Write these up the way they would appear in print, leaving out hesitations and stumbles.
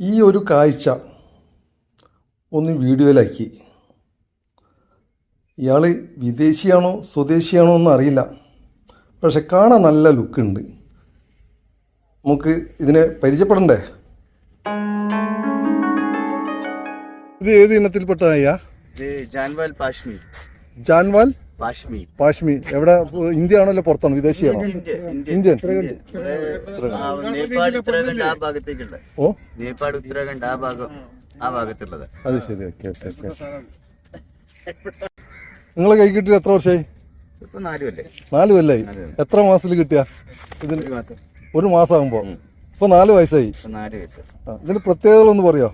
ഈ ഒരു കാഴ്ച ഒന്ന് വീഡിയോയിലാക്കി. ഇയാൾ വിദേശിയാണോ സ്വദേശിയാണോ എന്ന് അറിയില്ല, പക്ഷെ കാണാൻ നല്ല ലുക്കുണ്ട്. നമുക്ക് ഇതിനെ പരിചയപ്പെടണ്ടേ? ഇത് ഏത് ഇനത്തിൽപ്പെട്ടതാ? ജാൻവാൽ പാഷ്മി. ജാൻവാൽ പാഷ്മി. പാഷ്മി എവിടെ? ഇന്ത്യ ആണോ പുറത്താണോ? വിദേശിയാണോ? ഇന്ത്യൻ. നേപ്പാൾ ഉത്തരാഖണ്ഡ് ആ ഭാഗത്തേക്കുള്ള. ഓ, നേപ്പാൾ ഉത്തരാഖണ്ഡ് ആ ഭാഗത്തുള്ളത്. അത് ശരി. Okay okay okay. നിങ്ങളെ കൈ കിട്ടിയിട്ട് എത്ര വർഷമായി? ഇപ്പൊ 4 കൊല്ലം. 4 കൊല്ലായി. എത്ര മാസത്തിൽ കിട്ടിയ? ഇതിന് 1 മാസം ആകുമ്പോ ഇപ്പൊ 4 വയസ്സായി. 4 വയസ്സ്. ഇതിന് പ്രത്യേകതകളൊന്ന് പറയോ?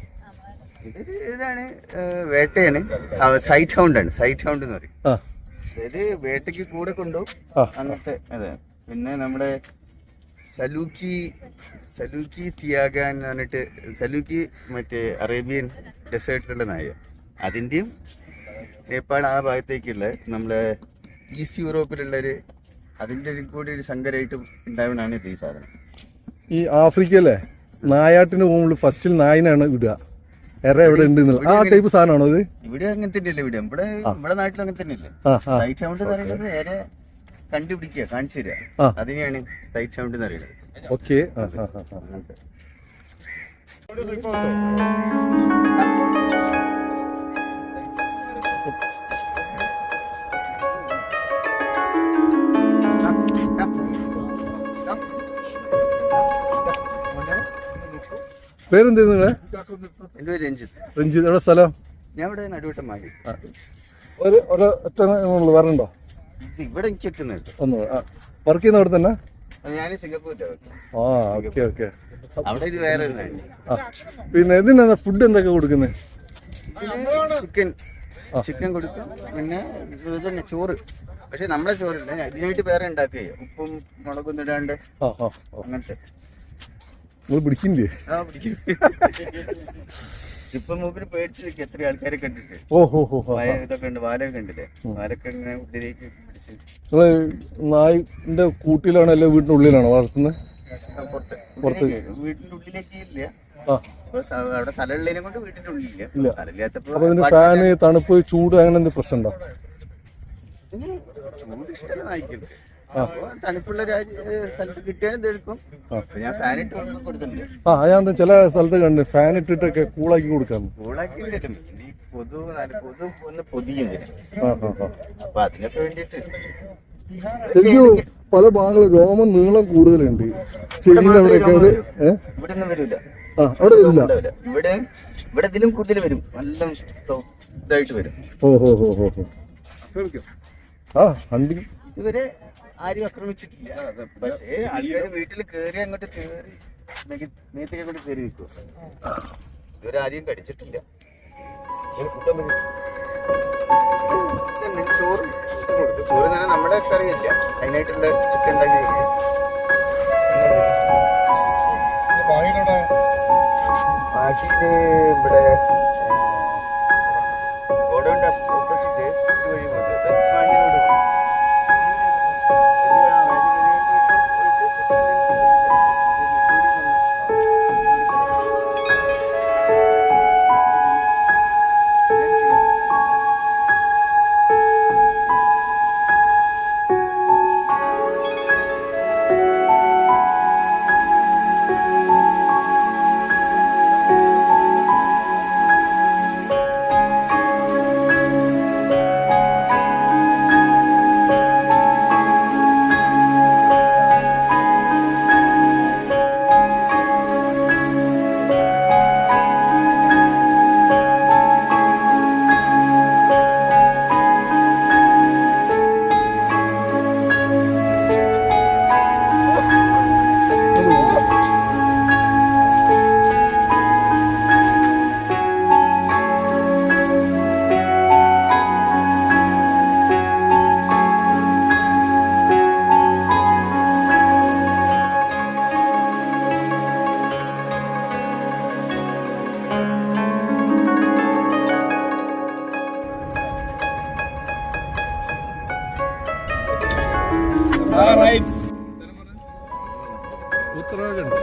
ഇതാണ് വേട്ടയാണ്. സൈറ്റ് ഹൗണ്ട് ആണ്. സൈറ്റ് ഹൗണ്ട് എന്ന് പറയും. അതായത് വേട്ടയ്ക്ക് കൂടെ കൊണ്ടുപോകും അങ്ങനത്തെ. അതെ. പിന്നെ നമ്മുടെ സലൂക്കി തിയാഗാൻ എന്ന് പറഞ്ഞിട്ട്, സലൂക്കി മറ്റേ അറേബ്യൻ ഡെസേർട്ടിലുള്ള നായ, അതിൻ്റെയും നേപ്പാൾ ആ ഭാഗത്തേക്കുള്ള നമ്മളെ ഈസ്റ്റ് യൂറോപ്പിലുള്ളൊരു അതിൻ്റെ കൂടി ഒരു സങ്കരമായിട്ട് ഉണ്ടാവുന്നതാണ് ഇത്. ഈ സാധനം ഈ ആഫ്രിക്കയിലെ നായാട്ടിന് പോകുമ്പോൾ ഫസ്റ്റിൽ നായിനാണ് വിടുക. എവിടെ ഉണ്ട് ആ ടൈപ്പ് സാധനമാണോ ഇത്? ഇവിടെ അങ്ങനെ തന്നെയല്ലേ? നമ്മുടെ നാട്ടിൽ അങ്ങനെ തന്നെയല്ലേ? സൈറ്റ് സൗണ്ട് എന്ന് പറയുന്നത് നേരെ കണ്ടുപിടിക്കുക, കാണിച്ചു തരിക, അതിനെയാണ് സൈറ്റ് സൗണ്ട് എന്ന് പറയുന്നത്. ഓക്കെ. പേരെന്തായിരുന്നു നിങ്ങളെ? എൻ്റെ പേര് രഞ്ജിത്ത്. രഞ്ജിത്ത്. എവിടെ സ്ഥലം? ഞാൻ ഇവിടെ നടുവട്ടം മാറി. വരണ്ടോ? ഇവിടെ എനിക്ക് ഒറ്റുന്നത്. വർക്ക് ചെയ്യുന്ന അവിടെ തന്നെ? ഞാൻ സിംഗപ്പൂരിലാണ്. ആ, ഓക്കെ ഓക്കെ. അവിടെ ഇത് വേറെ. പിന്നെ ഇതിന് ഫുഡ് എന്തൊക്കെ കൊടുക്കുന്നത്? ചിക്കൻ കൊടുക്കും. പിന്നെ ഇത് തന്നെ ചോറ്. പക്ഷെ നമ്മളെ ചോറില്ല, ഇതിനായിട്ട് വേറെ ഉണ്ടാക്കുക, ഉപ്പും മുളകൊന്നും ഇടാണ്ട് അങ്ങനത്തെ. നിങ്ങൾ പിടിക്കില്ലേ? ഇപ്പൊ മൂപ്പര് പേടിച്ച് നിൽക്കുക. എത്ര ആൾക്കാരെ കണ്ടിട്ട്. ഇതൊക്കെ ഉണ്ട്, വാലൊക്കെ ഉണ്ടല്ലേ, വാലൊക്കെ ഇങ്ങനെ ഉള്ളിലേക്ക് പിടിച്ച്. നിങ്ങള് നായിന്റെ കൂട്ടിലാണോ അല്ലെ വീടിന്റെ ഉള്ളിലാണോ വളർത്തുന്നത്? പുറത്ത്. വീടിന്റെ ഉള്ളിലേക്ക് ഇല്ല. അവിടെ സ്ഥലമുള്ളതിനെ കൊണ്ട് വീട്ടിന്റെ ഉള്ളിലില്ല. സ്ഥലമില്ലാത്തപ്പോ ഫാന്, തണുപ്പ്, ചൂട് അങ്ങനെ എന്തെങ്കിലും പ്രശ്നം ഉണ്ടോ? ചൂട് ഇഷ്ടമല്ല നായിക്കുണ്ട്. തണുപ്പുള്ള സ്ഥലത്ത് കിട്ടിയാൽ എടുക്കും. ഞാൻ ഫാൻ ഇട്ട് കൊടുത്തിട്ടുണ്ട്. അയാണ്ട് ചില സ്ഥലത്ത് കണ്ട് ഫാൻ ഇട്ടിട്ടൊക്കെ കൂളാക്കി കൊടുക്കാം. കൂളാക്കി പൊതു ഒന്ന് പൊതിയും. അപ്പൊ അതിനൊക്കെ വേണ്ടിട്ട് പല ഭാഗങ്ങളും രോമം നീളം കൂടുതലുണ്ട്. ചെടിയുടെ അവിടെയൊക്കെ ഇവിടെ ഒന്നും വരില്ല. അവിടെ വരില്ല. ഇവിടെ ഇതിലും കൂടുതൽ വരും. നല്ല ഇതായിട്ട് വരും. ഇവരെ ആരും ആക്രമിച്ചിട്ടില്ല. പക്ഷേ ആൾക്കാർ വീട്ടിൽ കയറി അങ്ങോട്ട് കയറി നേരത്തെ കൊണ്ട് കയറി നിൽക്കും. ഇവരെ ആരെയും കടിച്ചിട്ടില്ല. ചോറ് കൊടുക്കും. ചോറ് തന്നെ നമ്മുടെ കറിയില്ല, അതിനായിട്ടുള്ള ചിക്കൻ ഉണ്ടാക്കി കൊടുക്കും. ബാക്കിയിട്ട് ഇവിടെ ഗോഡൗണിന്റെ ഓപ്പോസിറ്റ് ഇത് വഴി പോകുന്നത് മാണ്ടിനോട് പോകും. ഉത്തരാഖണ്ഡ്